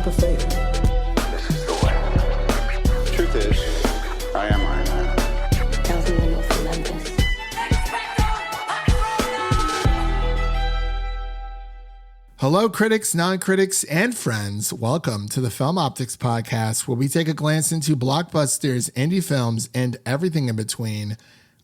of fate. This is the way. Truth is, I am Iron Man. Tells me when you'll remember this. Hello, critics, non-critics, and friends. Welcome to the Film Optix podcast, where we take a glance into blockbusters, indie films, and everything in between.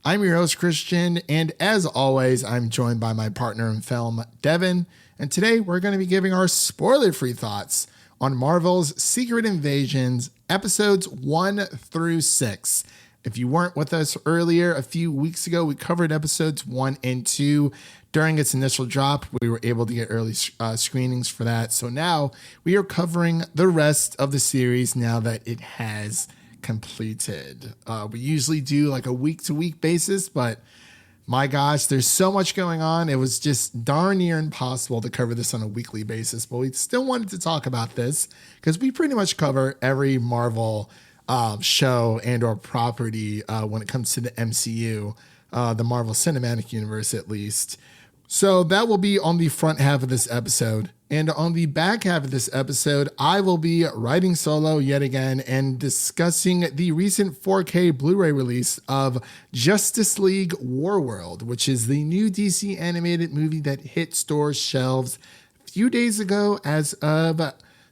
I'm your host, Christian, and as always, I'm joined by my partner in film, Devin. And today, we're going to be giving our spoiler-free thoughts on Marvel's Secret Invasions, episodes 1 through 6. If you weren't with us earlier, a few weeks ago, we covered episodes 1 and 2. During its initial drop, we were able to get early screenings for that. So now we are covering the rest of the series now that it has completed. We usually do like a week-to-week basis, but my gosh, there's so much going on. It was just darn near impossible to cover this on a weekly basis, but we still wanted to talk about this because we pretty much cover every Marvel show and or property when it comes to the MCU, the Marvel Cinematic Universe at least. So that will be on the front half of this episode. And on the back half of this episode, I will be writing solo yet again and discussing the recent 4K Blu-ray release of Justice League Warworld, which is the new DC animated movie that hit stores' shelves a few days ago as of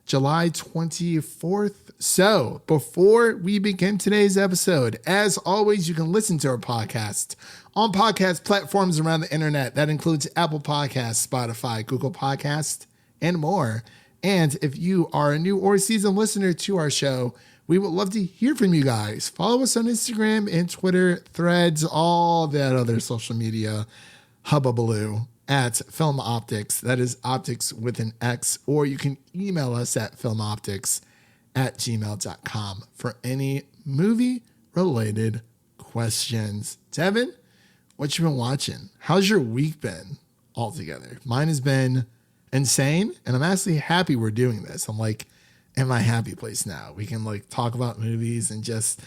July 24th. So before we begin today's episode, as always, you can listen to our podcast on podcast platforms around the internet. That includes Apple Podcasts, Spotify, Google Podcasts, and more. And if you are a new or seasoned listener to our show, we would love to hear from you guys. Follow us on Instagram and Twitter, Threads, all that other social media hubbubaloo at Film Optix. That is Optix with an X. Or you can email us at filmoptix@gmail.com for any movie-related questions. Devin, what you been watching? How's your week been altogether? Mine has been insane, and I'm actually happy we're doing this. I'm like in my happy place now. We can like talk about movies and just,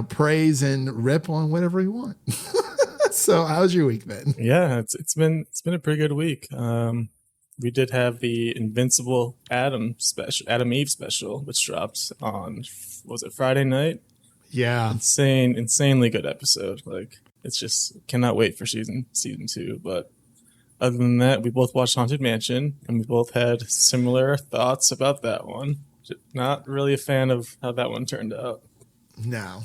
praise and rip on whatever we want. So how's your week been? Yeah, it's been a pretty good week. We did have the Invincible Adam Eve special, which dropped on, was it Friday night? Yeah. Insanely good episode. Like, it's just, cannot wait for season 2. But other than that, we both watched Haunted Mansion, and we both had similar thoughts about that one. Not really a fan of how that one turned out. No,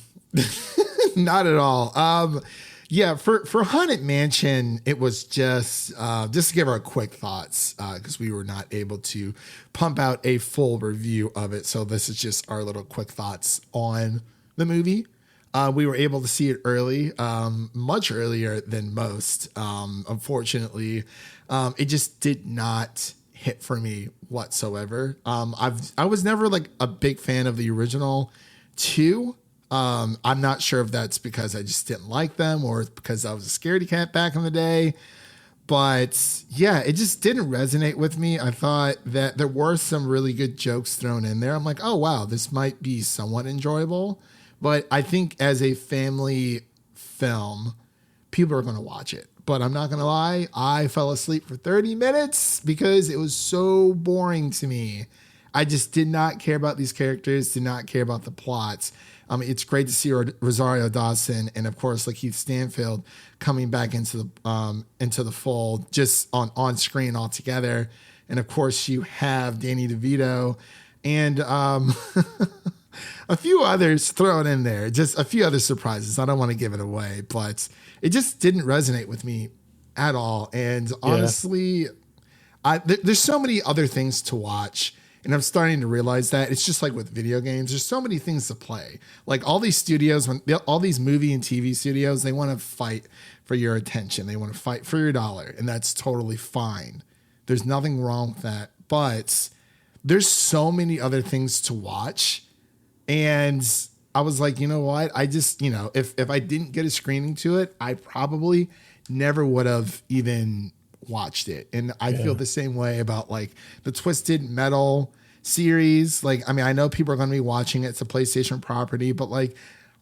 not at all. Yeah, for Haunted Mansion, it was just to give our quick thoughts because we were not able to pump out a full review of it. So this is just our little quick thoughts on the movie. We were able to see it early, much earlier than most. Unfortunately, it just did not hit for me whatsoever. I was never like a big fan of the original 2. I'm not sure if that's because I just didn't like them or because I was a scaredy cat back in the day. But yeah, it just didn't resonate with me. I thought that there were some really good jokes thrown in there. I'm like, oh, wow, this might be somewhat enjoyable. But I think as a family film, people are going to watch it. But I'm not going to lie, I fell asleep for 30 minutes because it was so boring to me. I just did not care about these characters, did not care about the plots. It's great to see Rosario Dawson and, of course, Lakeith Stanfield coming back into the fold just on screen altogether. And, of course, you have Danny DeVito and a few others thrown in there, just a few other surprises. I don't want to give it away, but it just didn't resonate with me at all. And honestly, there's so many other things to watch. And I'm starting to realize that it's just like with video games. There's so many things to play. Like all these studios, all these movie and TV studios, they want to fight for your attention. They want to fight for your dollar. And that's totally fine. There's nothing wrong with that. But there's so many other things to watch. And I was like, you know what? I just, if I didn't get a screening to it, I probably never would have even watched it. And I feel the same way about like the Twisted Metal series. Like, I mean, I know people are going to be watching it. It's a PlayStation property, but like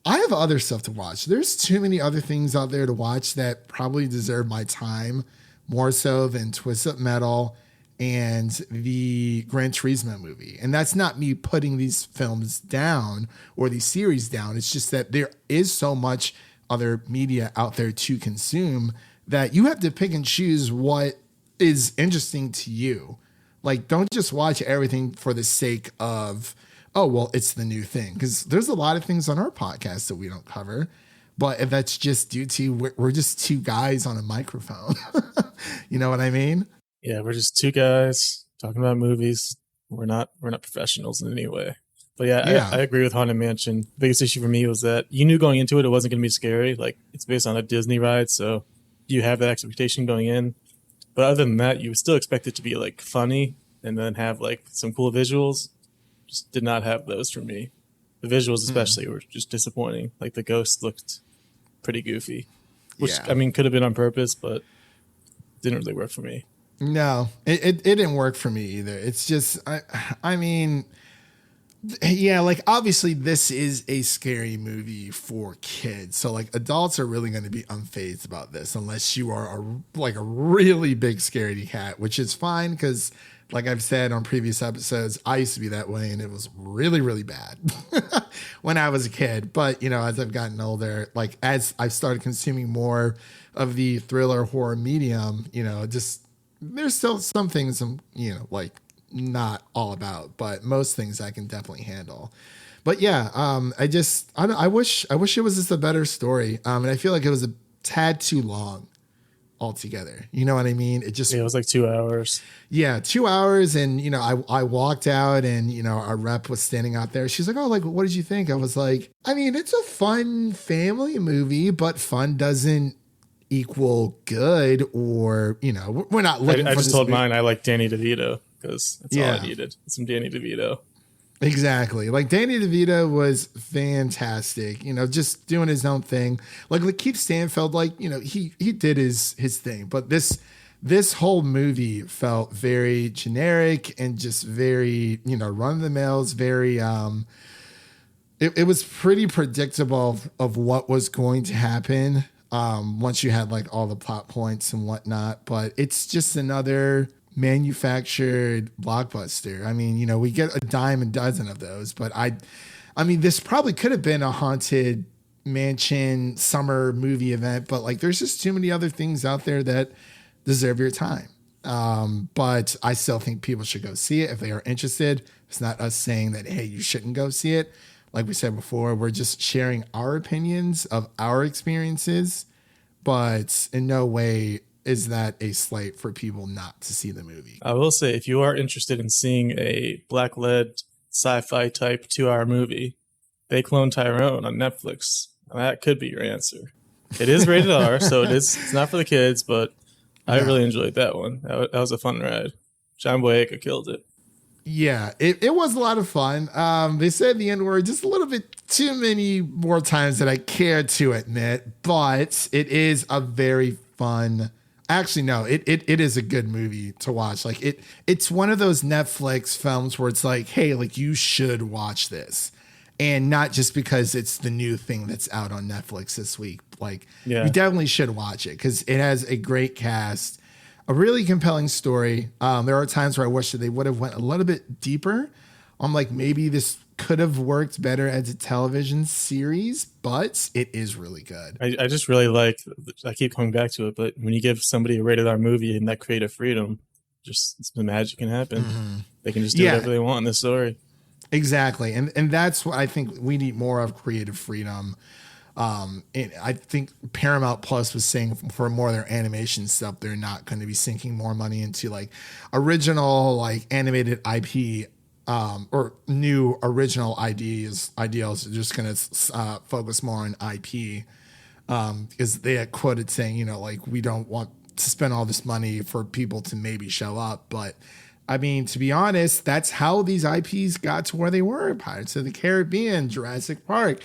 I have other stuff to watch. There's too many other things out there to watch that probably deserve my time more so than Twisted Metal and the Gran Turismo movie. And that's not me putting these films down or these series down. It's just that there is so much other media out there to consume that you have to pick and choose what is interesting to you. Like, don't just watch everything for the sake of, oh, well, it's the new thing. Because there's a lot of things on our podcast that we don't cover. But if that's just due to we're just two guys on a microphone. You know what I mean? Yeah, we're just two guys talking about movies. We're not professionals in any way. But yeah. I agree with Haunted Mansion. The biggest issue for me was that you knew going into it wasn't going to be scary. Like, it's based on a Disney ride, so you have that expectation going in. But other than that, you would still expect it to be like funny and then have like some cool visuals. Just did not have those for me. The visuals especially were just disappointing. Like, the ghost looked pretty goofy, which I mean could have been on purpose, but didn't really work for me. No, it didn't work for me either. It's just, I mean, yeah, like obviously this is a scary movie for kids. So like adults are really going to be unfazed about this unless you are a really big scaredy cat, which is fine because like I've said on previous episodes, I used to be that way and it was really, really bad when I was a kid. But, you know, as I've gotten older, like as I've started consuming more of the thriller horror medium, you know, just there's still some things I'm, you know, like not all about, but most things I can definitely handle. But yeah, I wish it was just a better story. And I feel like it was a tad too long altogether. You know what I mean? It was like 2 hours. Yeah, 2 hours. And, you know, I walked out and, you know, our rep was standing out there. She's like, oh, like, what did you think? I was like, I mean, it's a fun family movie, but fun doesn't equal good, or, you know, we're not looking I for just told mine I like Danny DeVito because that's all I needed. Some Danny DeVito. Exactly. Like Danny DeVito was fantastic, you know, just doing his own thing. Like Lakeith Stanfield, like, you know, he did his thing, but this whole movie felt very generic and just very, you know, run of the mills, very, it was pretty predictable of what was going to happen. Once you had like all the plot points and whatnot, but it's just another manufactured blockbuster. I mean, you know, we get a dime a dozen of those, but I mean, this probably could have been a Haunted Mansion summer movie event, but like, there's just too many other things out there that deserve your time. But I still think people should go see it if they are interested. It's not us saying that, hey, you shouldn't go see it. Like we said before, we're just sharing our opinions of our experiences, but in no way is that a slight for people not to see the movie. I will say, if you are interested in seeing a black-led sci-fi type 2-hour movie, they clone Tyrone on Netflix. That could be your answer. It is rated R, so it's not for the kids, but I really enjoyed that one. That was a fun ride. John Boyega killed it. Yeah, it was a lot of fun. They said the N-word just a little bit too many more times than I care to admit, but it is a very fun. Actually, no, it is a good movie to watch. Like it's one of those Netflix films where it's like, hey, like you should watch this, and not just because it's the new thing that's out on Netflix this week. Like you definitely should watch it because it has a great cast. A really compelling story. There are times where I wish that they would have went a little bit deeper. I'm like, maybe this could have worked better as a television series, but it is really good. I just really like, I keep coming back to it, but when you give somebody a rated R movie and that creative freedom, just the magic can happen. Mm-hmm. They can just do whatever they want in this story. Exactly. And that's what I think we need more of, creative freedom. I think Paramount Plus was saying for more of their animation stuff, they're not going to be sinking more money into like original, like animated IP, or new original ideals. They're just going to focus more on IP, because they had quoted saying, you know, like, we don't want to spend all this money for people to maybe show up. But I mean, to be honest, that's how these IPs got to where they were. Pirates of the Caribbean, Jurassic Park,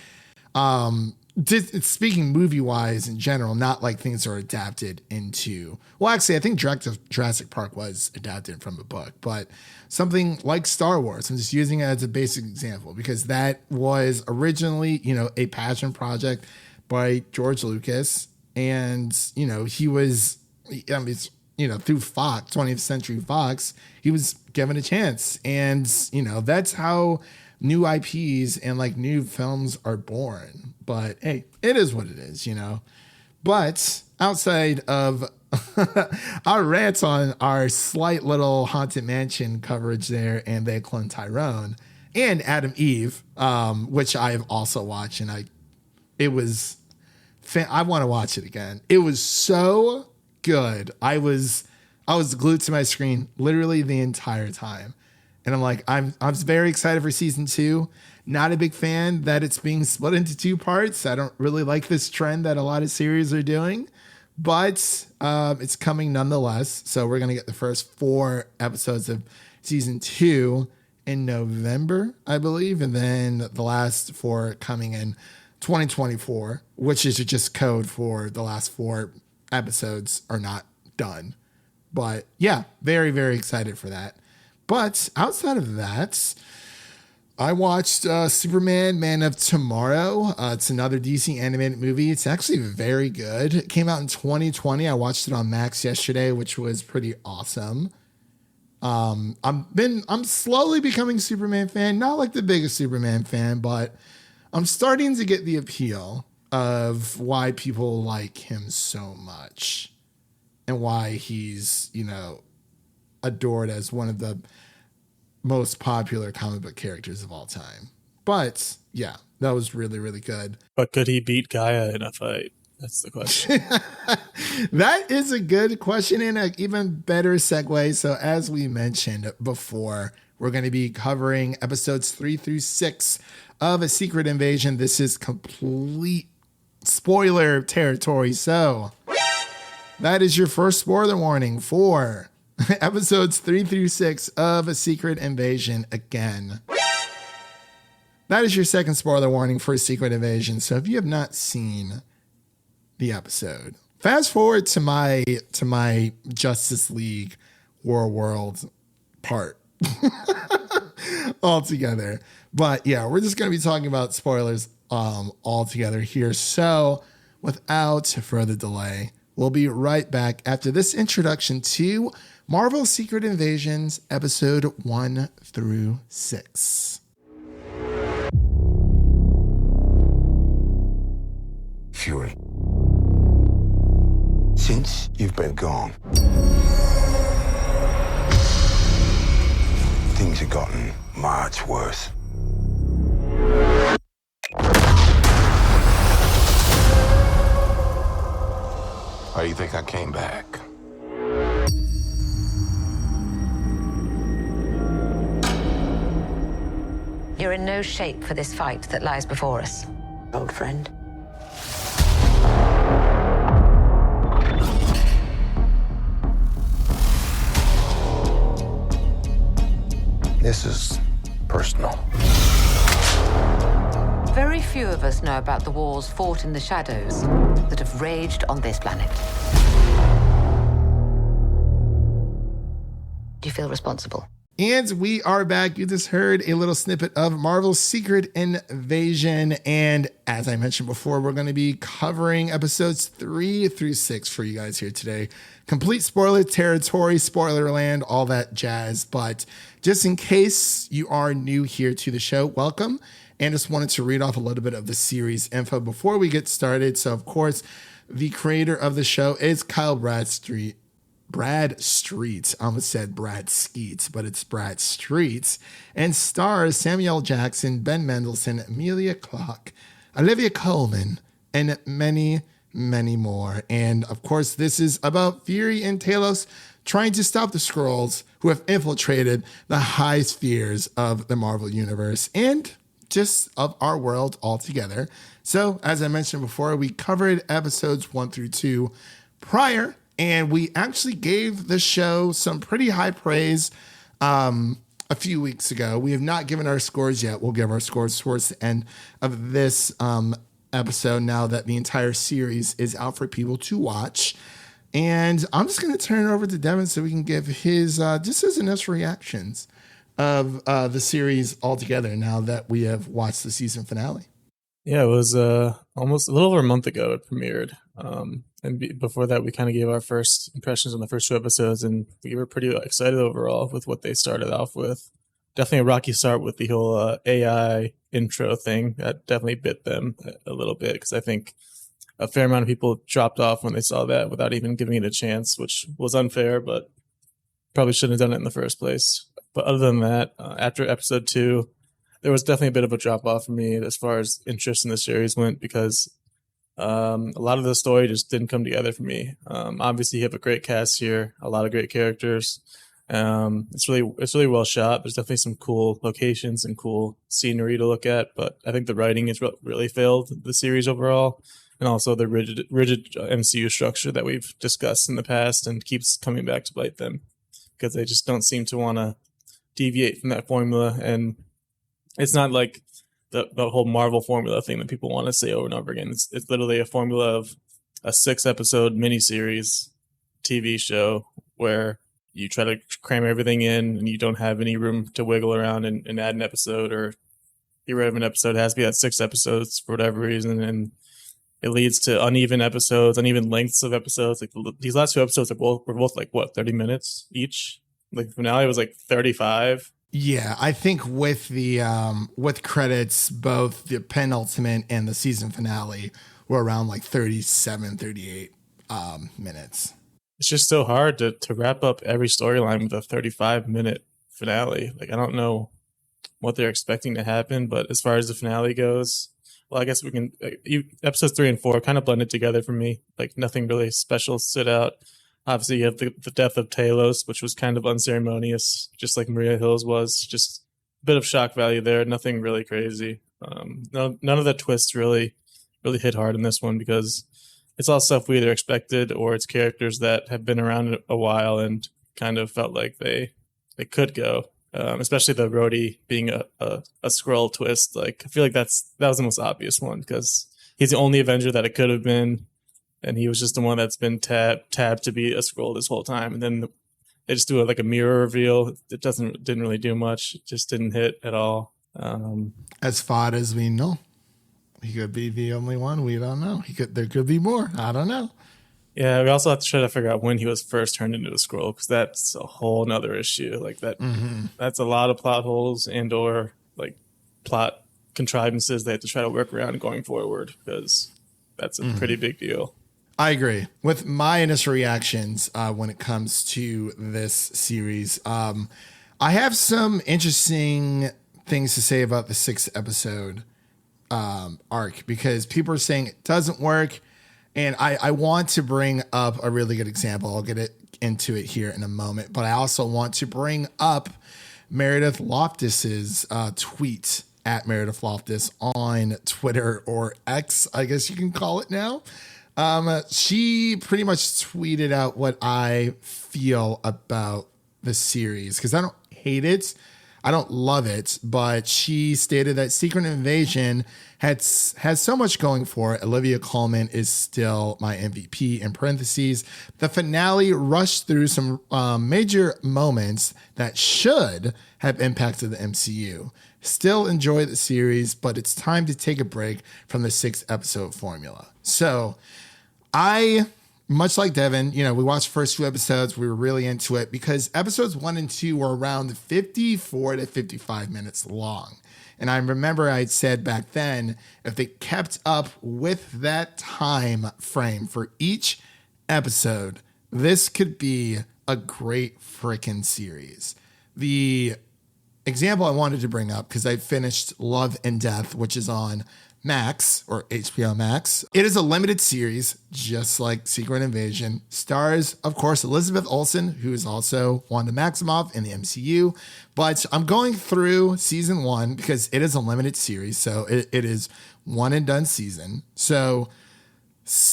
speaking movie wise in general, not like things are adapted into. Well, actually, I think Jurassic Park was adapted from a book, but something like Star Wars, I'm just using it as a basic example because that was originally, you know, a passion project by George Lucas, and you know, he was, I mean, through Fox, 20th Century Fox, he was given a chance. And, that's how new IPs and like new films are born. But hey, it is what it is, But outside of our rants on our slight little Haunted Mansion coverage there, and they clone Tyrone and Adam Eve, which I have also watched, and I want to watch it again. It was so good. I was glued to my screen literally the entire time, and I'm like, I'm very excited for season 2. Not a big fan that it's being split into 2 parts. I don't really like this trend that a lot of series are doing. But it's coming nonetheless. So we're going to get the first 4 episodes of season 2 in November, I believe. And then the last 4 coming in 2024, which is just code for the last 4 episodes are not done. But yeah, very, very excited for that. But outside of that, I watched Superman Man of Tomorrow. It's another DC animated movie. It's actually very good. It came out in 2020. I watched it on Max yesterday, which was pretty awesome. I'm slowly becoming a Superman fan. Not like the biggest Superman fan, but I'm starting to get the appeal of why people like him so much and why he's, adored as one of the most popular comic book characters of all time. But yeah, that was really, really good. But could he beat Gaia in a fight? That's the question. That is a good question and an even better segue. So as we mentioned before, we're going to be covering episodes 3 through 6 of A Secret Invasion. This is complete spoiler territory. So that is your first spoiler warning for episodes 3 through 6 of A Secret Invasion again. That is your second spoiler warning for A Secret Invasion. So if you have not seen the episode, fast forward to my Justice League Warworld part altogether. But yeah, we're just going to be talking about spoilers all together here. So without further delay, we'll be right back after this introduction to Marvel Secret Invasions, episode 1 through 6. Fury. Since you've been gone, things have gotten much worse. Why do you think I came back? You're in no shape for this fight that lies before us, old friend. This is personal. Very few of us know about the wars fought in the shadows that have raged on this planet. Do you feel responsible? And we are back. You just heard a little snippet of Marvel's Secret Invasion. And as I mentioned before, we're going to be covering episodes 3 through 6 for you guys here today. Complete spoiler territory, spoiler land, all that jazz. But just in case you are new here to the show, welcome. And just wanted to read off a little bit of the series info before we get started. So, of course, the creator of the show is Kyle Bradstreet. I almost said Brad Skeets, but it's Brad Streets, and stars Samuel Jackson, Ben Mendelsohn, Amelia Clark, Olivia Colman, and many, many more. And of course, this is about Fury and Talos trying to stop the Skrulls who have infiltrated the high spheres of the Marvel Universe and just of our world altogether. So, as I mentioned before, we covered episodes 1 through 2 prior. And we actually gave the show some pretty high praise a few weeks ago. We have not given our scores yet. We'll give our scores towards the end of this episode now that the entire series is out for people to watch. And I'm just going to turn it over to Devin so we can give his just his initial reactions of the series altogether now that we have watched the season finale. Yeah, it was almost a little over a month ago it premiered. Before that, we kind of gave our first impressions on the first 2 episodes, and we were pretty excited overall with what they started off with. Definitely a rocky start with the whole AI intro thing. That definitely bit them a little bit, because I think a fair amount of people dropped off when they saw that without even giving it a chance, which was unfair, but probably shouldn't have done it in the first place. But other than that, after episode 2, there was definitely a bit of a drop off for me as far as interest in the series went, because a lot of the story just didn't come together for me. Obviously, you have a great cast here, a lot of great characters. It's really well shot. There's definitely some cool locations and cool scenery to look at, but I think the writing has really failed the series overall, and also the rigid MCU structure that we've discussed in the past and keeps coming back to bite them, because they just don't seem to want to deviate from that formula. And it's not like the whole Marvel formula thing that people want to say over and over again. It's literally a formula of a 6-episode miniseries TV show where you try to cram everything in and you don't have any room to wiggle around and add an episode or get rid of an episode. It has to be at 6 episodes for whatever reason. And it leads to uneven episodes, uneven lengths of episodes. Like these last 2 episodes were both like, what, 30 minutes each? Like the finale was like 35. Yeah, I think with the with credits, both the penultimate and the season finale were around like 37, 38 minutes. It's just so hard to wrap up every storyline with a 35-minute finale. Like, I don't know what they're expecting to happen, but as far as the finale goes, well, I guess we can... episodes 3 and 4 kind of blended together for me. Like, nothing really special stood out. Obviously, you have the death of Talos, which was kind of unceremonious, just like Maria Hill's was. Just a bit of shock value there. Nothing really crazy. None of the twists really hit hard in this one, because it's all stuff we either expected or it's characters that have been around a while and kind of felt like they could go. Especially the Rhodey being a Skrull twist. Like, I feel like that was the most obvious one, because he's the only Avenger that it could have been. And he was just the one that's been tabbed to be a Skrull this whole time. And then they just do like a mirror reveal. It didn't really do much. It just didn't hit at all. As far as we know, he could be the only one. We don't know. There could be more. I don't know. Yeah, we also have to try to figure out when he was first turned into a Skrull, because that's a whole nother issue. Like that, That's a lot of plot holes and or like plot contrivances they have to try to work around going forward, because that's a pretty big deal. I agree with my initial reactions when it comes to this series. I have some interesting things to say about the 6-episode arc, because people are saying it doesn't work. And I want to bring up a really good example. I'll get into it here in a moment. But I also want to bring up Meredith Loftus's tweet at Meredith Loftus on Twitter, or X, I guess you can call it now. She pretty much tweeted out what I feel about the series, because I don't hate it. I don't love it, but she stated that Secret Invasion has so much going for it. Olivia Colman is still my MVP in parentheses. The finale rushed through some major moments that should have impacted the MCU. Still enjoy the series, but it's time to take a break from the 6-episode formula. So much like Devin, we watched the first 2 episodes. We were really into it because episodes 1 and 2 were around 54 to 55 minutes long. And I remember I had said back then, if they kept up with that time frame for each episode, this could be a great freaking series. The example I wanted to bring up, because I finished Love and Death, which is on Max, or HBO Max. It is a limited series, just like Secret Invasion. Stars, of course, Elizabeth Olsen, who is also Wanda Maximoff in the MCU. But I'm going through season 1 because it is a limited series, so it is one and done season. So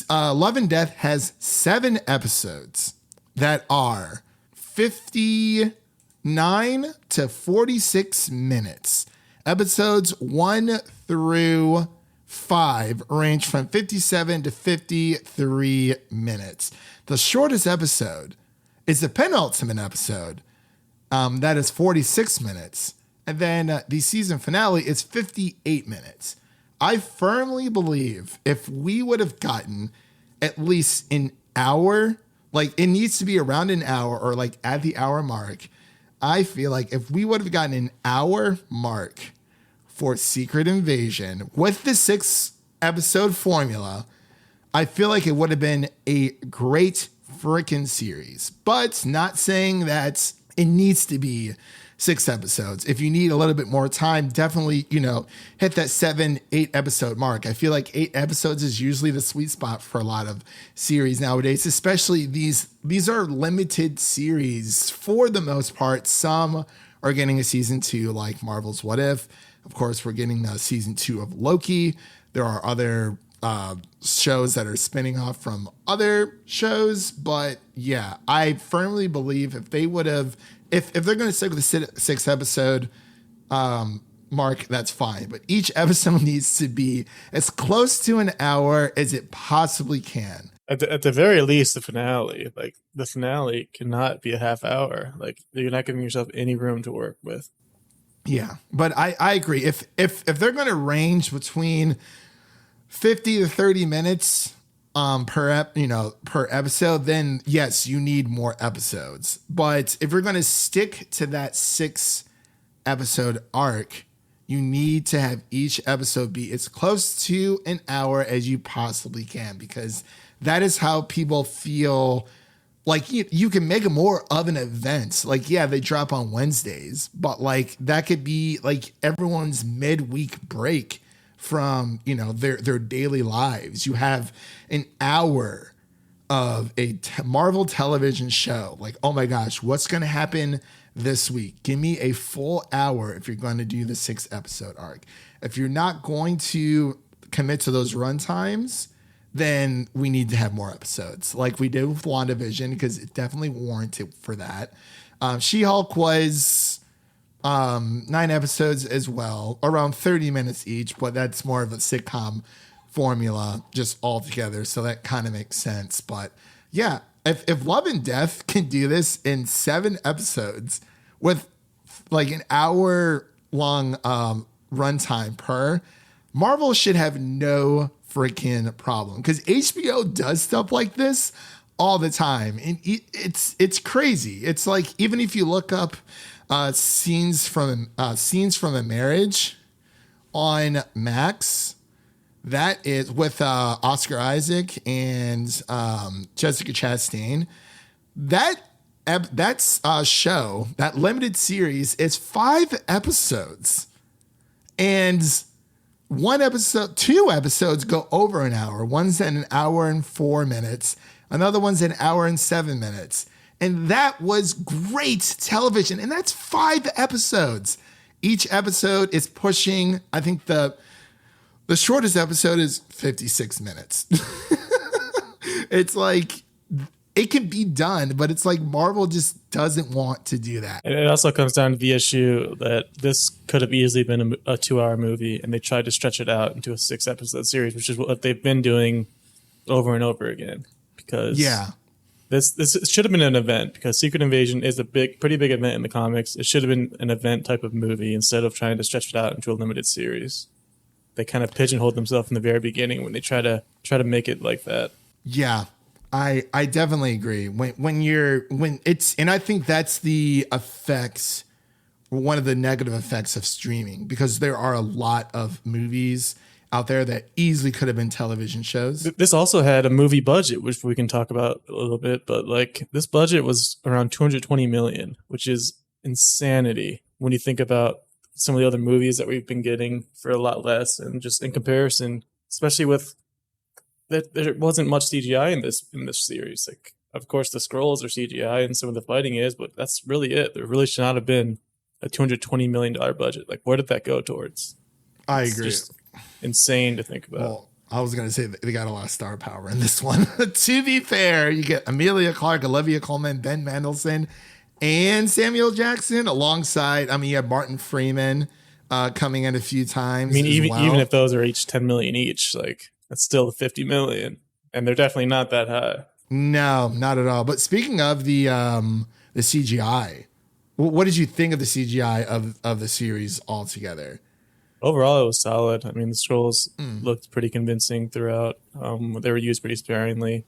Love and Death has 7 episodes that are 59 to 46 minutes. Episodes 1 through 5 range from 57 to 53 minutes. The shortest episode is the penultimate episode. That is 46 minutes. And then the season finale is 58 minutes. I firmly believe if we would have gotten at least an hour. Like it needs to be around an hour or like at the hour mark. I feel like if we would have gotten an hour mark for Secret Invasion with the 6-episode formula, I feel like it would have been a great freaking series. But not saying that it needs to be 6 episodes. If you need a little bit more time, definitely, hit that 7-8 episode mark. I feel like 8 episodes is usually the sweet spot for a lot of series nowadays, especially these are limited series for the most part. Some are getting a season 2 like Marvel's What If. Of course, we're getting a season 2 of Loki. There are other shows that are spinning off from other shows. But yeah, I firmly believe if they would have, if they're going to stick with the 6 episode mark, that's fine. But each episode needs to be as close to an hour as it possibly can. At the very least, the finale cannot be a half hour. Like you're not giving yourself any room to work with. Yeah, but I agree. If they're going to range between 50 to 30 minutes per episode, then yes, you need more episodes. But if you're going to stick to that 6 episode arc, you need to have each episode be as close to an hour as you possibly can, because that is how people feel. Like you can make it more of an event. Like, yeah, they drop on Wednesdays, but like that could be like everyone's midweek break from, their daily lives. You have an hour of a Marvel television show. Like, oh my gosh, what's going to happen this week? Give me a full hour if you're going to do the 6 episode arc. If you're not going to commit to those run times, then we need to have more episodes like we did with WandaVision, because it definitely warranted for that. She-Hulk was 9 episodes as well, around 30 minutes each, but that's more of a sitcom formula just altogether, so that kind of makes sense. But yeah, if Love and Death can do this in 7 episodes with like an hour long runtime per, Marvel should have no freaking problem, because HBO does stuff like this all the time, and it's crazy. It's like, even if you look up scenes from a marriage on Max, that is with Oscar Isaac and Jessica Chastain. That's show, that limited series, is 5 episodes, and 2 episodes go over an hour. One's at an hour and 4 minutes. Another one's an hour and 7 minutes. And that was great television. And that's 5 episodes. Each episode is pushing, I think the shortest episode is 56 minutes. It's like, it can be done, but it's like Marvel just doesn't want to do that. And it also comes down to the issue that this could have easily been a 2-hour movie, and they tried to stretch it out into a 6 episode series, which is what they've been doing over and over again. Because this should have been an event, because Secret Invasion is a pretty big event in the comics. It should have been an event type of movie instead of trying to stretch it out into a limited series. They kind of pigeonholed themselves in the very beginning when they try to make it like that. Yeah. I definitely agree. When it's, and I think that's the effects, one of the negative effects of streaming, because there are a lot of movies out there that easily could have been television shows. This also had a movie budget, which we can talk about a little bit, but like this budget was around 220 million, which is insanity when you think about some of the other movies that we've been getting for a lot less, and just in comparison, especially with that there wasn't much CGI in this series. Like, of course, the scrolls are CGI and some of the fighting is, but that's really it. There really should not have been a $220 million budget. Like, where did that go towards? I agree. Just insane to think about. Well, I was going to say they got a lot of star power in this one. To be fair, you get Emilia Clarke, Olivia Colman, Ben Mendelsohn, and Samuel Jackson alongside. I mean, you have Martin Freeman coming in a few times. I mean, even if those are each 10 million each, like, that's still 50 million, and they're definitely not that high. No, not at all. But speaking of the CGI, what did you think of the CGI of the series altogether? Overall, it was solid. I mean, the scrolls looked pretty convincing throughout. They were used pretty sparingly.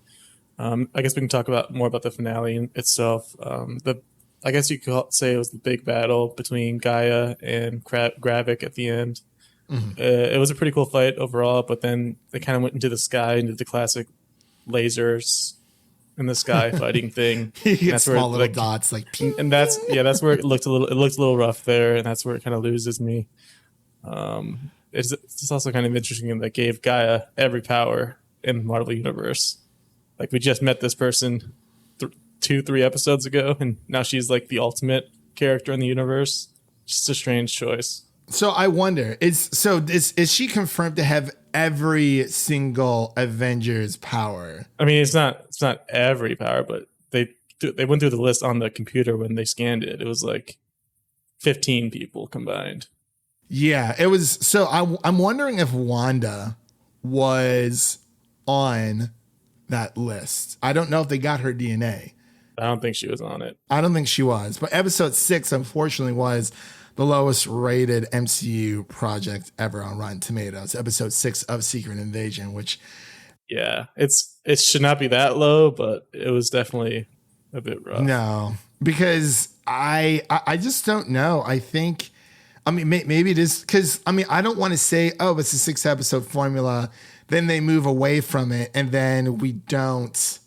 I guess we can talk about more about the finale itself. I guess you could say it was the big battle between Gaia and Gravik at the end. It was a pretty cool fight overall, but then they kind of went into the sky, into the classic lasers in the sky fighting thing. You get small little like, dots like ping. and that's where it looked a little rough there, and that's where it kind of loses me. It's also kind of interesting that gave Gaia every power in the Marvel universe. Like, we just met this person 2-3 episodes ago, and now she's like the ultimate character in the universe. Just a strange choice. So I wonder, is she confirmed to have every single Avengers power? I mean, it's not every power, but they went through the list on the computer when they scanned it. It was like 15 people combined. Yeah, it was. So I'm wondering if Wanda was on that list. I don't know if they got her DNA. I don't think she was on it. I don't think she was. But episode 6, unfortunately, was the lowest rated MCU project ever on Rotten Tomatoes. Episode 6 of Secret Invasion, which... Yeah, it should not be that low, but it was definitely a bit rough. No, because I just don't know. I think... I mean, maybe it is... Because, I mean, I don't want to say, oh, it's a 6-episode formula. Then they move away from it, and then we don't...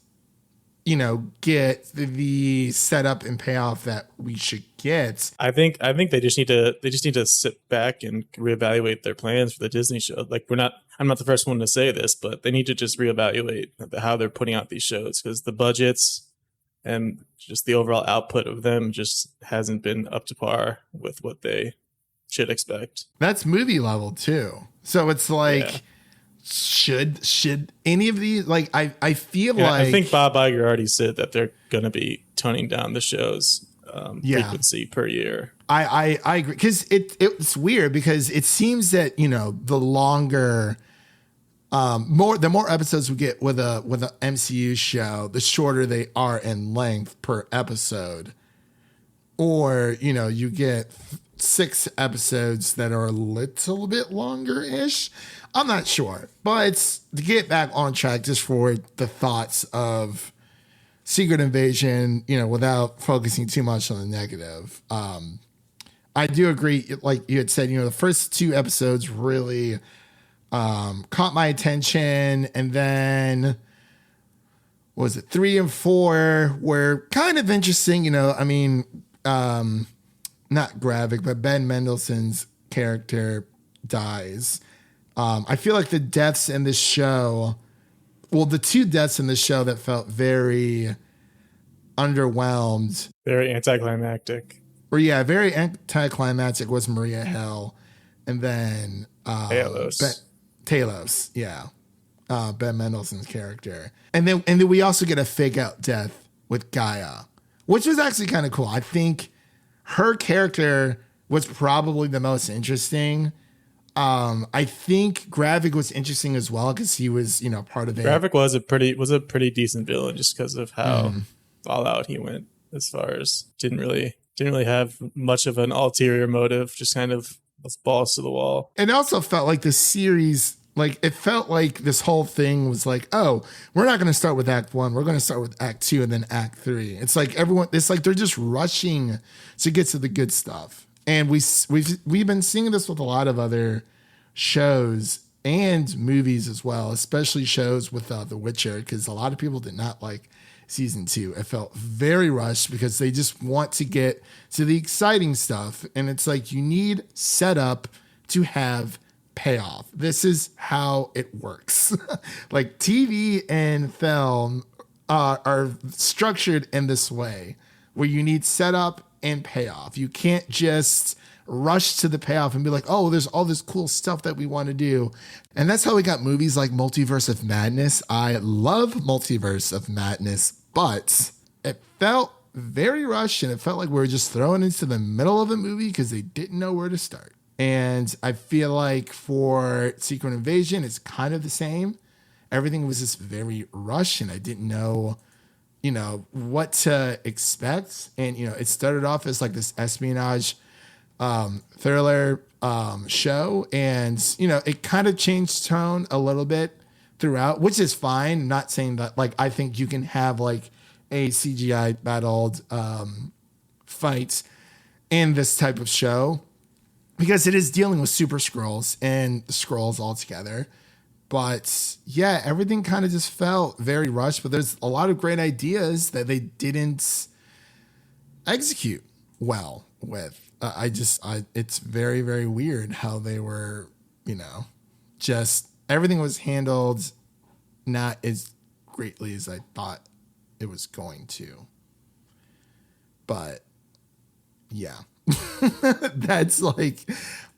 get the setup and payoff that we should get. I think they just need to sit back and reevaluate their plans for the Disney show. Like, I'm not the first one to say this, but they need to just reevaluate how they're putting out these shows, because the budgets and just the overall output of them just hasn't been up to par with what they should expect. That's movie level too. So it's like, yeah. Should any of these, like, I feel like... I think Bob Iger already said that they're going to be toning down the show's frequency per year. I agree, because it's weird, because it seems that, the longer, the more episodes we get with a MCU show, the shorter they are in length per episode. Or, you get 6 episodes that are a little bit longer-ish. I'm not sure, but to get back on track, just for the thoughts of Secret Invasion, without focusing too much on the negative. I do agree, like you had said, the first 2 episodes really caught my attention, and then was it 3 and 4 were kind of interesting. I mean, not Gravik, but Ben Mendelsohn's character dies. I feel like the deaths in this show, the 2 deaths in the show that felt very underwhelmed. Very anticlimactic. Very anticlimactic was Maria Hill, and then Talos. Talos, yeah. Ben Mendelsohn's character. And then we also get a fake out death with Gaia, which was actually kind of cool. I think her character was probably the most interesting. I think Gravik was interesting as well, because he was, part of it. Gravik was a pretty decent villain, just because of how all out he went. As far as didn't really have much of an ulterior motive, just kind of was balls to the wall. It also felt like the series, like it felt like this whole thing was like, oh, we're not going to start with Act 1, we're going to start with Act 2 and then Act 3. It's like they're just rushing to get to the good stuff. And we've been seeing this with a lot of other shows and movies as well, especially shows with The Witcher, because a lot of people did not like season 2. It felt very rushed because they just want to get to the exciting stuff. And it's like, you need setup to have payoff. This is how it works. Like, TV and film are structured in this way, where you need setup and payoff. You can't just rush to the payoff and be like, oh, there's all this cool stuff that we want to do. And that's how we got movies like Multiverse of Madness. I love Multiverse of Madness, but it felt very rushed, and it felt like we were just thrown into the middle of a movie because they didn't know where to start. And I feel like for Secret Invasion, it's kind of the same. Everything was just very rushed, and I didn't know what to expect. And, it started off as like this espionage thriller show, and it kind of changed tone a little bit throughout, which is fine. I'm not saying that, like, I think you can have like a CGI battled fight in this type of show because it is dealing with super scrolls and scrolls altogether. But yeah, everything kind of just felt very rushed, but there's a lot of great ideas that they didn't execute well with. It's very, very weird how they were, just everything was handled not as greatly as I thought it was going to. But yeah, that's like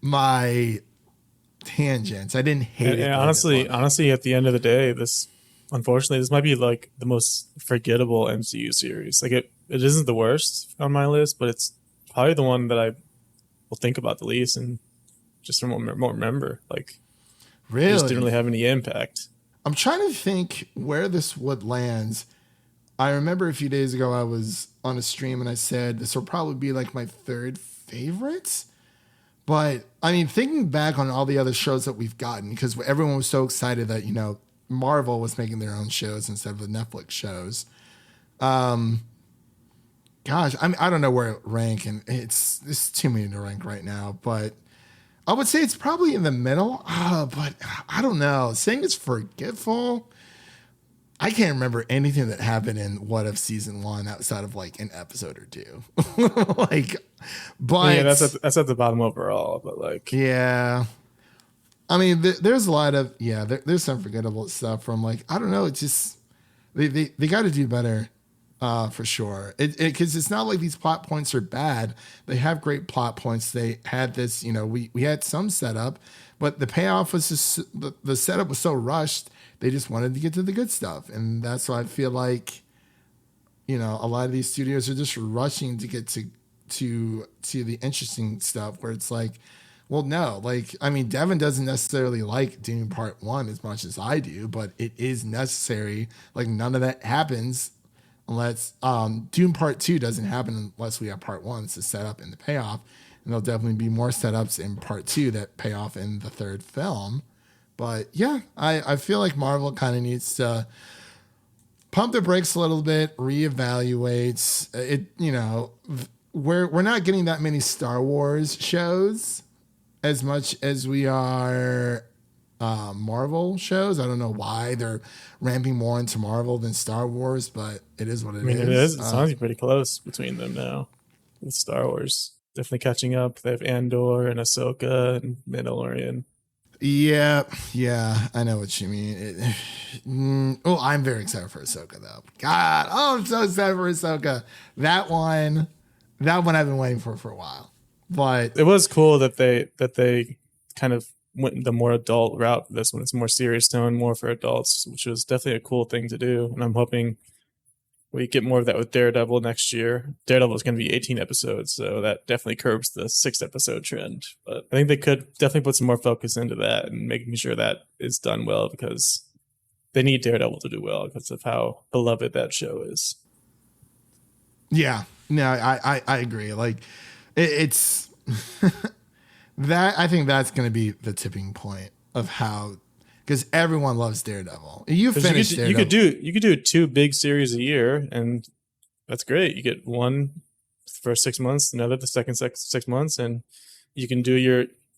my tangents. I didn't hate it. And honestly, at the end of the day, this might be like the most forgettable MCU series. Like it isn't the worst on my list, but it's probably the one that I will think about the least and just won't remember. Like, really, it just didn't really have any impact. I'm trying to think where this would land. I remember a few days ago I was on a stream and I said this will probably be like my third favorite. But I mean, thinking back on all the other shows that we've gotten, because everyone was so excited that, Marvel was making their own shows instead of the Netflix shows. Gosh, I mean, I don't know where it rank, and it's too many to rank right now, but I would say it's probably in the middle. But I don't know. Saying it's forgetful, I can't remember anything that happened in What If season 1 outside of like an episode or two. But yeah, that's at the bottom overall. But like, yeah, I mean, there's a lot of there's some forgettable stuff from like, I don't know. It's just they got to do better. For sure. Because it's not like these plot points are bad. They have great plot points. They had this, we had some setup, but the payoff was just, the setup was so rushed. They just wanted to get to the good stuff. And that's why I feel like, a lot of these studios are just rushing to get to the interesting stuff where it's like, well, no, like, I mean, Devin doesn't necessarily like Dune Part 1 as much as I do, but it is necessary. Like, none of that happens unless Dune Part 2 doesn't happen unless we have Part 1. It's the setup and the payoff. And there'll definitely be more setups in Part 2 that pay off in the third film. But yeah, I feel like Marvel kind of needs to pump the brakes a little bit, reevaluate it. We're not getting that many Star Wars shows as much as we are Marvel shows. I don't know why they're ramping more into Marvel than Star Wars, but it is what it is. I mean, it is. It's honestly pretty close between them now with Star Wars. Definitely catching up. They have Andor and Ahsoka and Mandalorian. Yeah, I know what you mean. I'm very excited for Ahsoka, though. God, I'm so excited for Ahsoka. That one I've been waiting for a while. But it was cool that they kind of went the more adult route. This one, it's more serious tone, more for adults, which was definitely a cool thing to do. And I'm hoping we get more of that with Daredevil next year. Daredevil is going to be 18 episodes, so that definitely curbs the 6-episode trend. But I think they could definitely put some more focus into that and making sure that is done well, because they need Daredevil to do well because of how beloved that show is. Yeah, no, I agree. Like it's that. I think that's going to be the tipping point of how, because everyone loves Daredevil. You finished Daredevil. You could do 2 big series a year, and that's great. You get one for 6 months, another the second 6 months, and you can do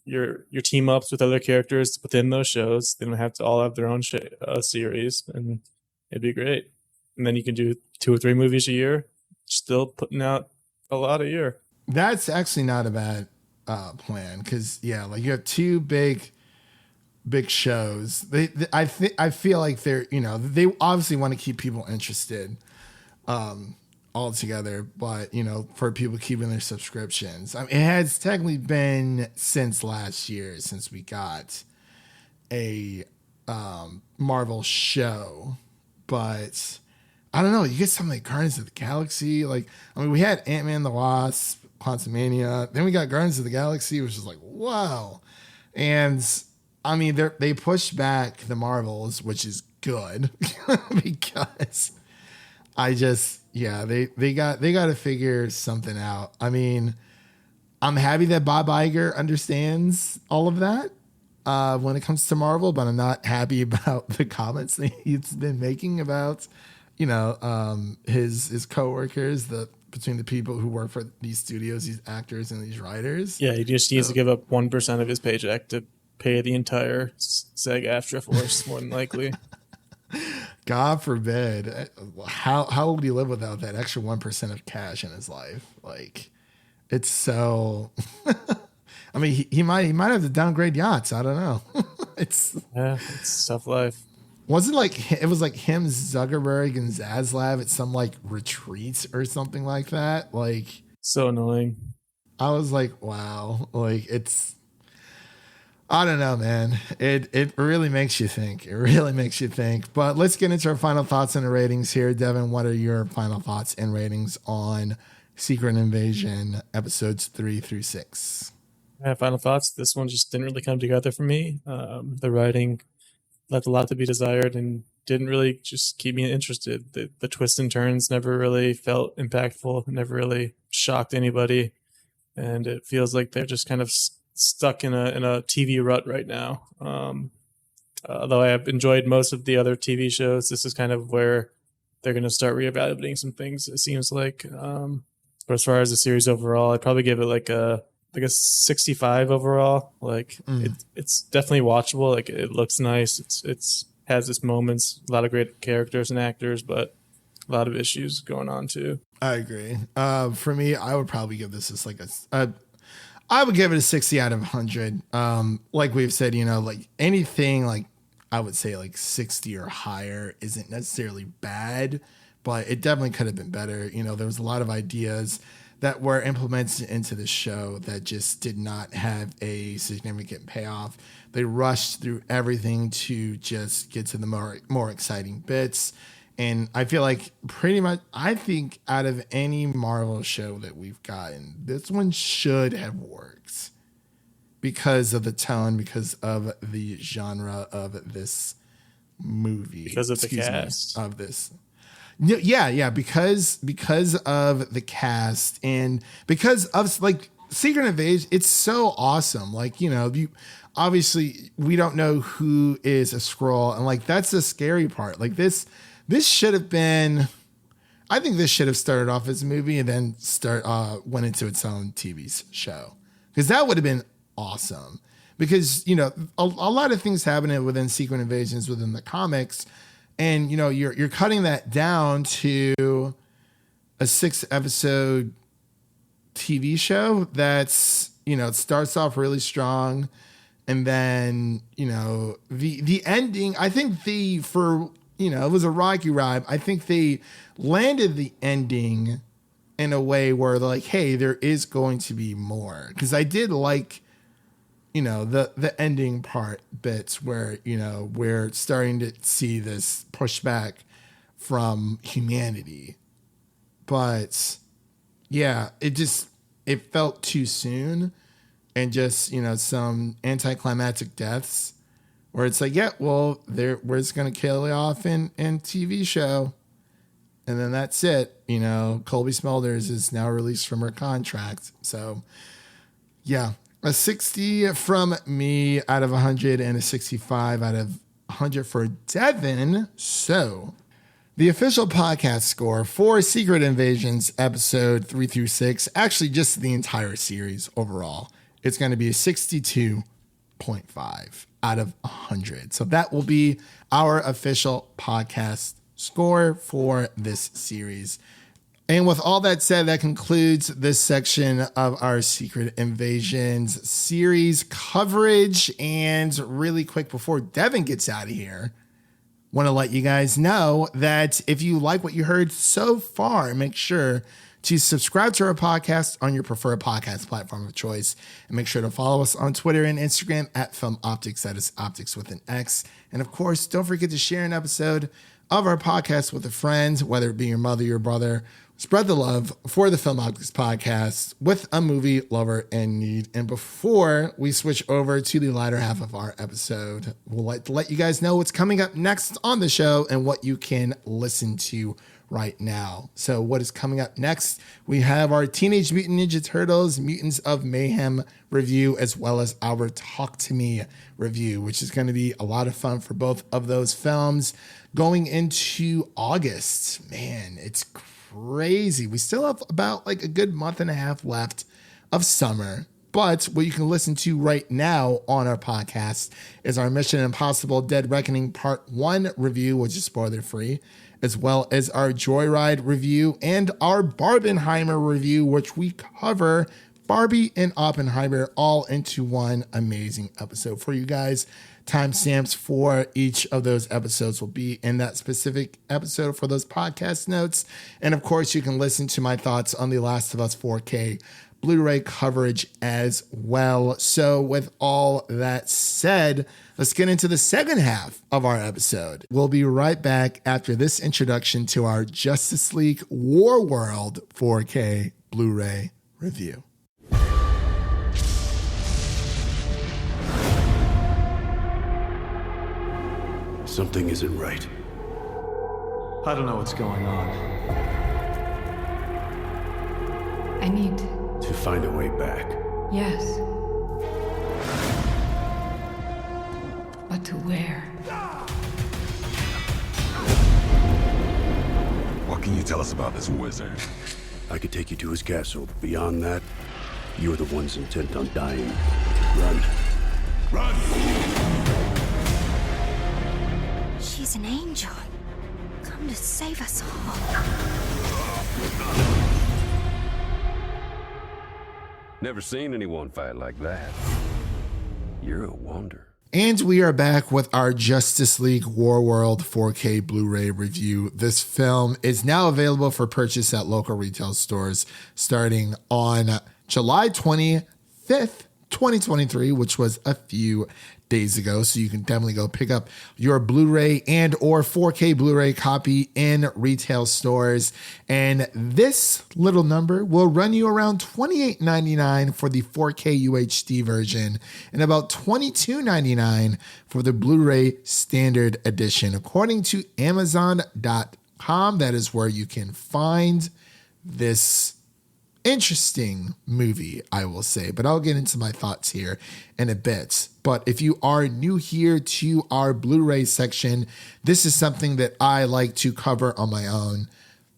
your team ups with other characters within those shows. They don't have to all have their own series, and it'd be great. And then you can do 2 or 3 movies a year, still putting out a lot a year. That's actually not a bad plan, because like you have 2 big shows. I feel like they're, they obviously want to keep people interested all together, but for people keeping their subscriptions. I mean, it has technically been since last year since we got a Marvel show, but I don't know. You get something like Guardians of the Galaxy. Like, I mean, we had Ant-Man the Wasp, Quantumania. Then we got Guardians of the Galaxy, which is like, wow. And I mean, they pushed back the Marvels, which is good because I just, they got to figure something out. I mean, I'm happy that Bob Iger understands all of that when it comes to Marvel, but I'm not happy about the comments that he's been making about, his coworkers, between the people who work for these studios, these actors and these writers. Yeah, he just needs to give up 1% of his paycheck to pay the entire SAG-AFTRA force, more than likely. God forbid. How would he live without that extra 1% of cash in his life? Like, it's so. I mean, he might have to downgrade yachts. I don't know. It's tough life. Wasn't like it was like him, Zuckerberg, and Zaslav at some like retreats or something like that. Like, so annoying. I was like, wow, like it's. I don't know, man. It really makes you think. It really makes you think. But let's get into our final thoughts and ratings here. Devin, what are your final thoughts and ratings on Secret Invasion episodes 3 through 6? Final thoughts. This one just didn't really come together for me. The writing left a lot to be desired and didn't really just keep me interested. The twists and turns never really felt impactful, never really shocked anybody. And it feels like they're just kind of stuck in a TV rut right now. Although I have enjoyed most of the other TV shows, this is kind of where they're going to start reevaluating some things, it seems like. But as far as the series overall, I'd probably give it like a 65 overall. Like it's definitely watchable. Like it looks nice. It's has its moments, a lot of great characters and actors, but a lot of issues going on too. I agree. For me, I would probably give this as like I would give it a 60 out of 100. Like we've said, like anything like I would say like 60 or higher isn't necessarily bad, but it definitely could have been better. There was a lot of ideas that were implemented into the show that just did not have a significant payoff. They rushed through everything to just get to the more exciting bits. And I feel like I think out of any Marvel show that we've gotten, this one should have worked because of the tone, because of the genre of this movie. Because of the cast. Of this. Yeah, because of the cast and because of like Secret Invasion, it's so awesome. Like, obviously we don't know who is a Skrull, and like that's the scary part. Like this should have been, I think this should have started off as a movie and then went into its own TV show, because that would have been awesome. Because a lot of things happen within Secret Invasions within the comics, and you're cutting that down to a 6-episode TV show that's it starts off really strong, and then the ending. I think it was a rocky ride. I think they landed the ending in a way where they're like, hey, there is going to be more. Because I did like, the ending part bits where, we're starting to see this pushback from humanity. But yeah, it felt too soon, and just, some anticlimactic deaths. Where it's like, yeah, well, we're just going to kill it off in TV show. And then that's it. Colby Smulders is now released from her contract. So, yeah, a 60 from me out of 100 and a 65 out of 100 for Devin. So, the official podcast score for Secret Invasions episode 3 through 6, actually just the entire series overall, it's going to be a 62.5. out of 100. So that will be our official podcast score for this series. And with all that said, that concludes this section of our Secret Invasions series coverage. And really quick, before Devin gets out of here, want to let you guys know that if you like what you heard so far, make sure to subscribe to our podcast on your preferred podcast platform of choice, and make sure to follow us on Twitter and Instagram at Film Optix. That is Optix with an X. And of course, don't forget to share an episode of our podcast with a friend, whether it be your mother, your brother. Spread the love for the Film Optix podcast with a movie lover in need. And before we switch over to the latter half of our episode, we'll like to let you guys know what's coming up next on the show and what you can listen to right now. So what is coming up next? We have our Teenage Mutant Ninja Turtles Mutants of Mayhem review, as well as our Talk to Me review, which is going to be a lot of fun for both of those films going into August. Man, it's crazy. We still have about like a good month and a half left of summer. But what you can listen to right now on our podcast is our Mission Impossible Dead Reckoning Part 1 review, which is spoiler free, as well as our Joyride review and our Barbenheimer review, which we cover Barbie and Oppenheimer all into one amazing episode for you guys. Timestamps for each of those episodes will be in that specific episode for those podcast notes. And of course, you can listen to my thoughts on The Last of Us 4K Blu-ray coverage as well. So with all that said, let's get into the second half of our episode. We'll be right back after this introduction to our Justice League Warworld 4K Blu-ray review. Something isn't right. I don't know what's going on. I need... To find a way back. Yes. But to where? What can you tell us about this wizard? I could take you to his castle. Beyond that, you're the ones intent on dying. Run. Run! She's an angel. Come to save us all. Never seen anyone fight like that. You're a wonder. And we are back with our Justice League Warworld 4K Blu-ray review. This film is now available for purchase at local retail stores starting on July 25th, 2023, which was a few days ago. So you can definitely go pick up your Blu-ray and or 4K Blu-ray copy in retail stores. And this little number will run you around $28.99 for the 4K UHD version and about $22.99 for the Blu-ray standard edition. According to Amazon.com, that is where you can find this interesting movie, I will say, but I'll get into my thoughts here in a bit. But if you are new here to our Blu-ray section, this is something that I like to cover on my own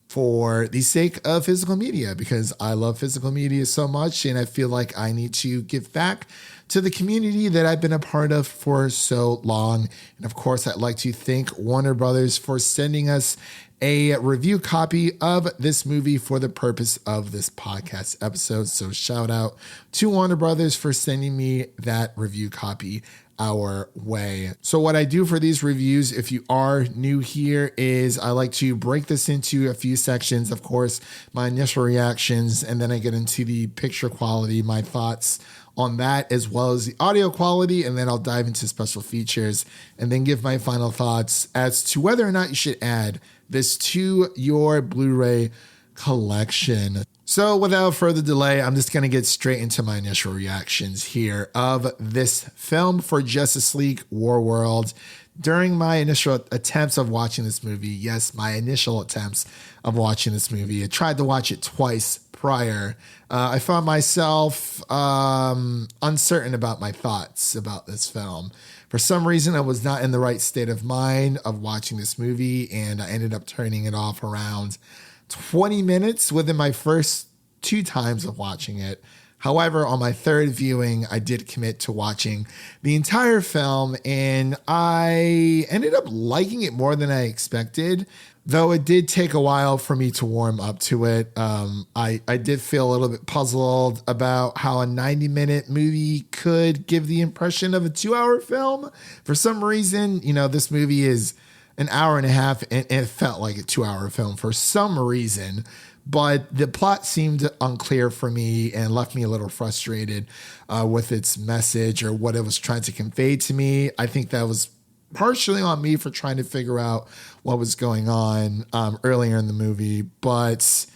for the sake of physical media, because I love physical media so much and I feel like I need to give back to the community that I've been a part of for so long. And of course, I'd like to thank Warner Brothers for sending us a review copy of this movie for the purpose of this podcast episode. So shout out to Warner Brothers for sending me that review copy our way. So what I do for these reviews, if you are new here, is I like to break this into a few sections. Of course, my initial reactions, and then I get into the picture quality, my thoughts on that, as well as the audio quality, and then I'll dive into special features and then give my final thoughts as to whether or not you should add this to your Blu-ray collection. So without further delay, I'm just going to get straight into my initial reactions here of this film for Justice League Warworld. During my initial attempts of watching this movie, yes, my initial attempts of watching this movie, I tried to watch it twice prior. I found myself uncertain about my thoughts about this film. For some reason, I was not in the right state of mind of watching this movie, and I ended up turning it off around 20 minutes within my first two times of watching it. However, on my third viewing, I did commit to watching the entire film, and I ended up liking it more than I expected, though it did take a while for me to warm up to it. I did feel a little bit puzzled about how a 90-minute movie could give the impression of a 2-hour film. For some reason, this movie is an hour and a half, and it felt like a 2-hour film for some reason. But the plot seemed unclear for me and left me a little frustrated with its message or what it was trying to convey to me. I think that was partially on me for trying to figure out what was going on earlier in the movie. But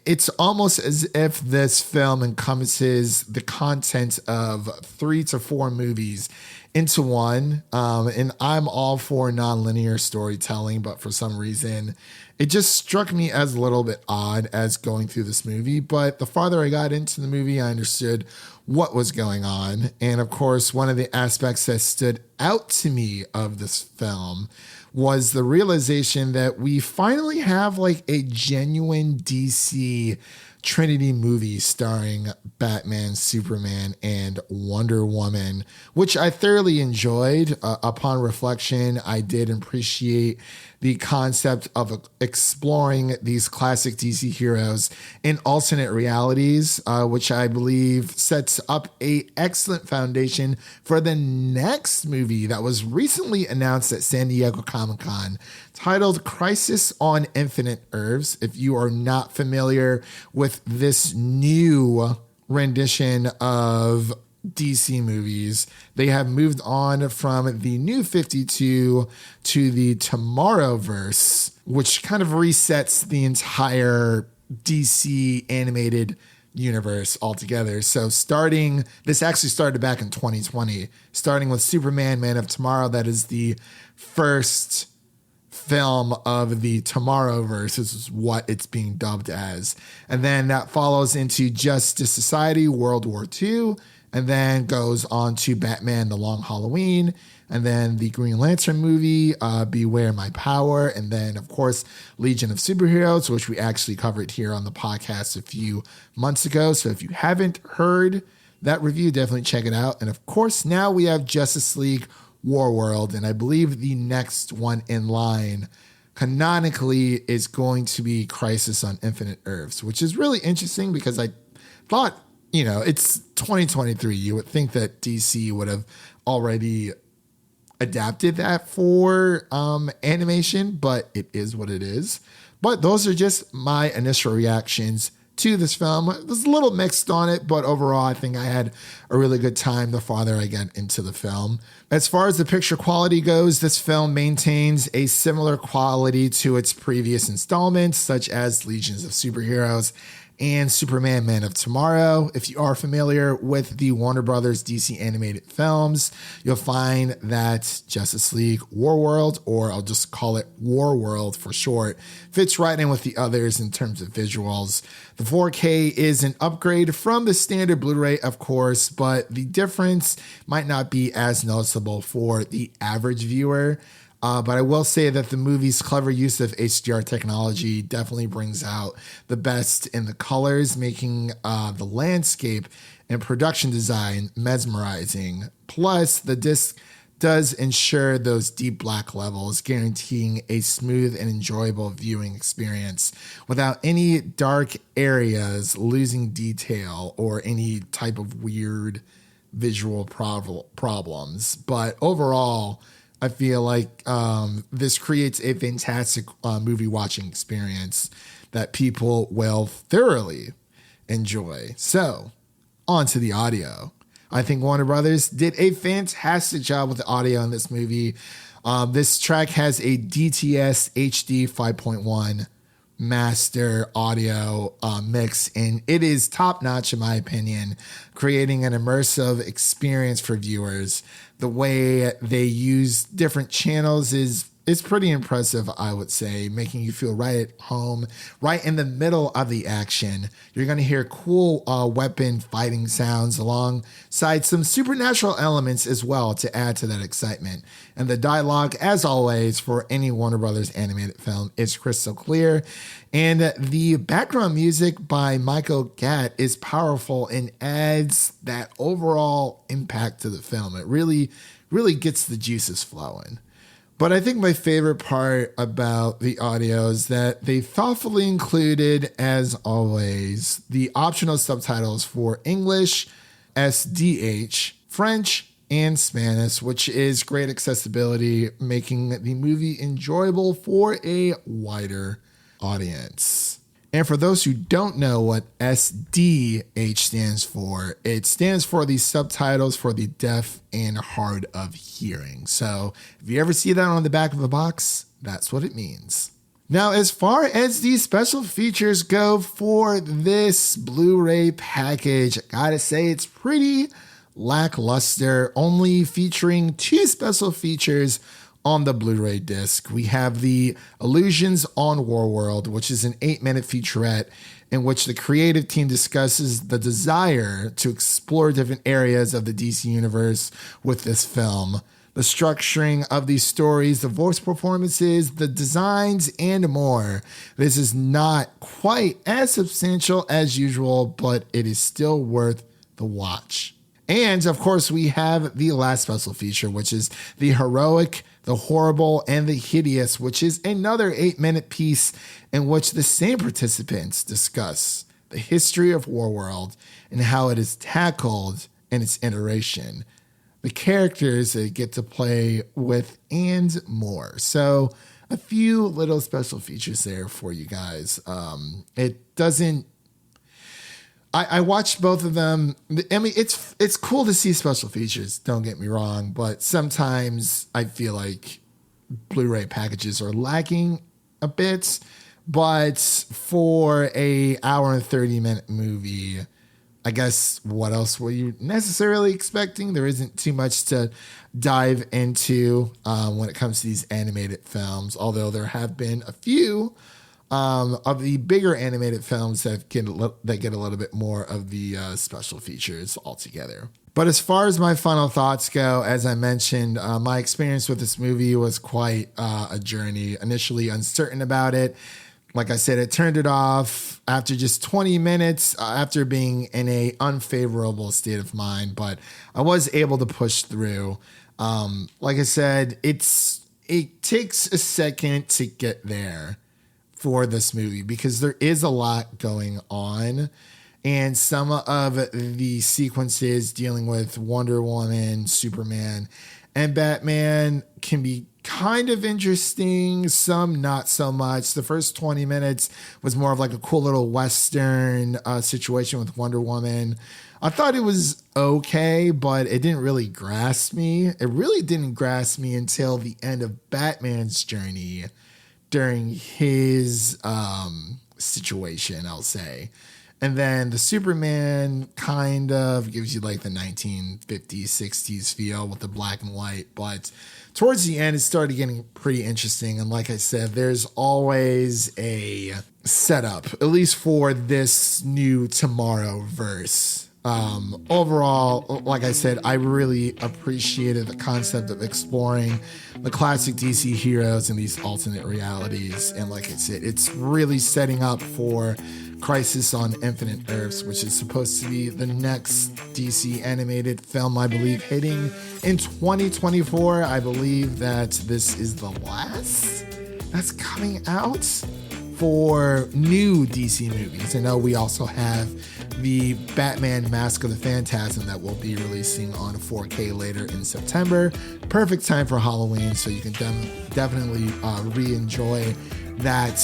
it's almost as if this film encompasses the content of 3 to 4 movies into one. And I'm all for nonlinear storytelling, but for some reason, it just struck me as a little bit odd as going through this movie. But the farther I got into the movie, I understood what was going on. And of course, one of the aspects that stood out to me of this film was the realization that we finally have like a genuine DC Trinity movie starring Batman, Superman, and Wonder Woman, which I thoroughly enjoyed. Upon reflection, I did appreciate the concept of exploring these classic DC heroes in alternate realities, which I believe sets up an excellent foundation for the next movie that was recently announced at San Diego Comic-Con, titled Crisis on Infinite Earths. If you are not familiar with this new rendition of DC movies, they have moved on from the New 52 to the Tomorrowverse, which kind of resets the entire DC animated universe altogether. So this actually started back in 2020, starting with Superman, Man of Tomorrow. That is the first film of the Tomorrowverse. This is what it's being dubbed as. And then that follows into Justice Society, World War II, and then goes on to Batman, The Long Halloween, and then the Green Lantern movie, Beware My Power, and then, of course, Legion of Superheroes, which we actually covered here on the podcast a few months ago. So if you haven't heard that review, definitely check it out. And, of course, now we have Justice League Warworld, and I believe the next one in line canonically is going to be Crisis on Infinite Earths, which is really interesting because I thought, it's 2023. You would think that DC would have already adapted that for animation, but it is what it is. But those are just my initial reactions to this film. I was a little mixed on it, but overall, I think I had a really good time the farther I get into the film. As far as the picture quality goes, this film maintains a similar quality to its previous installments, such as Legions of Superheroes and Superman, Man of Tomorrow. If you are familiar with the Warner Brothers DC animated films, you'll find that Justice League Warworld, or I'll just call it Warworld for short, fits right in with the others in terms of visuals. The 4K is an upgrade from the standard Blu-ray, of course, but the difference might not be as noticeable for the average viewer. But I will say that the movie's clever use of HDR technology definitely brings out the best in the colors, making the landscape and production design mesmerizing. Plus, the disc does ensure those deep black levels, guaranteeing a smooth and enjoyable viewing experience without any dark areas losing detail or any type of weird visual problems. But overall, I feel like this creates a fantastic movie watching experience that people will thoroughly enjoy. So, on to the audio. I think Warner Brothers did a fantastic job with the audio in this movie. This track has a DTS HD 5.1 master audio mix, and it is top notch in my opinion, creating an immersive experience for viewers. The way they use different channels is pretty impressive, I would say, making you feel right at home, right in the middle of the action. You're going to hear cool weapon fighting sounds alongside some supernatural elements as well to add to that excitement. And the dialogue, as always, for any Warner Brothers animated film is crystal clear. And the background music by Michael Gatt is powerful and adds that overall impact to the film. It really, really gets the juices flowing. But I think my favorite part about the audio is that they thoughtfully included, as always, the optional subtitles for English, SDH, French, and Spanish, which is great accessibility, making the movie enjoyable for a wider audience. And for those who don't know what SDH stands for, it stands for the subtitles for the deaf and hard of hearing. So if you ever see that on the back of a box, that's what it means. Now, as far as the special features go for this Blu-ray package, I gotta say it's pretty lackluster, only featuring 2 special features on the Blu-ray disc. We have the Illusions on Warworld, which is an 8-minute featurette in which the creative team discusses the desire to explore different areas of the DC universe with this film. The structuring of these stories, the voice performances, the designs, and more. This is not quite as substantial as usual, but it is still worth the watch. And of course, we have the last special feature, which is the Heroic, the Horrible, and the Hideous, which is another 8-minute piece in which the same participants discuss the history of Warworld and how it is tackled in its iteration, the characters they get to play with, and more. So a few little special features there for you guys. It doesn't... I watched both of them. I mean, it's cool to see special features, don't get me wrong, but sometimes I feel like Blu-ray packages are lacking a bit. But for a hour and 30-minute movie, I guess what else were you necessarily expecting? There isn't too much to dive into when it comes to these animated films, although there have been a few of the bigger animated films that get a little bit more of the special features altogether. But as far as my final thoughts go, as I mentioned, my experience with this movie was quite a journey. Initially uncertain about it. Like I said, it turned it off after just 20 minutes after being in a unfavorable state of mind, but I was able to push through. Like I said, it takes a second to get there for this movie because there is a lot going on, and some of the sequences dealing with Wonder Woman, Superman, and Batman can be kind of interesting, some not so much. The first 20 minutes was more of like a cool little Western situation with Wonder Woman. I thought it was okay, but it didn't really grasp me. It really didn't grasp me until the end of Batman's journey during his situation, I'll say. And then the Superman kind of gives you like the 1950s, 60s feel with the black and white. But towards the end, it started getting pretty interesting. And like I said, there's always a setup, at least for this new Tomorrowverse. Overall, like I said, I really appreciated the concept of exploring the classic DC heroes in these alternate realities. And like I said, it's really setting up for Crisis on Infinite Earths, which is supposed to be the next DC animated film, I believe, hitting in 2024. I believe that this is the last that's coming out for new DC movies. I know we also have the Batman Mask of the Phantasm that will be releasing on 4K later in September. Perfect time for Halloween, so you can definitely re-enjoy that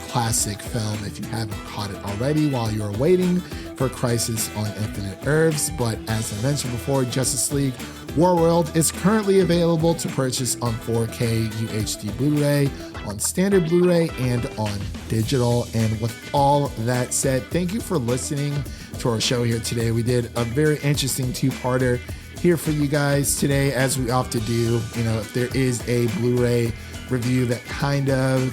classic film if you haven't caught it already while you're waiting for Crisis on Infinite Earths. But as I mentioned before, Justice League Warworld is currently available to purchase on 4K UHD Blu-ray, on standard Blu-ray, and on digital. And with all that said, thank you for listening to our show here today. We did a very interesting two-parter here for you guys today, as we often do. You know, if there is a Blu-ray review that kind of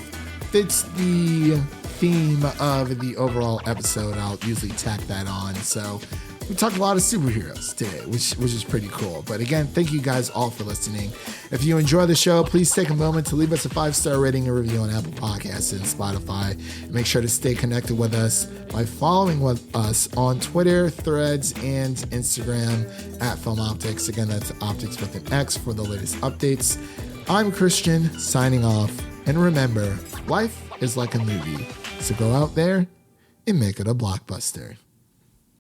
fits the theme of the overall episode, I'll usually tack that on. So we talked a lot of superheroes today, which is pretty cool. But again, thank you guys all for listening. If you enjoy the show, please take a moment to leave us a 5-star rating and review on Apple Podcasts and Spotify. And make sure to stay connected with us by following us on Twitter, Threads, and Instagram at Film Optix. Again, that's Optix with an X for the latest updates. I'm Christian, signing off. And remember, life is like a movie, so go out there and make it a blockbuster.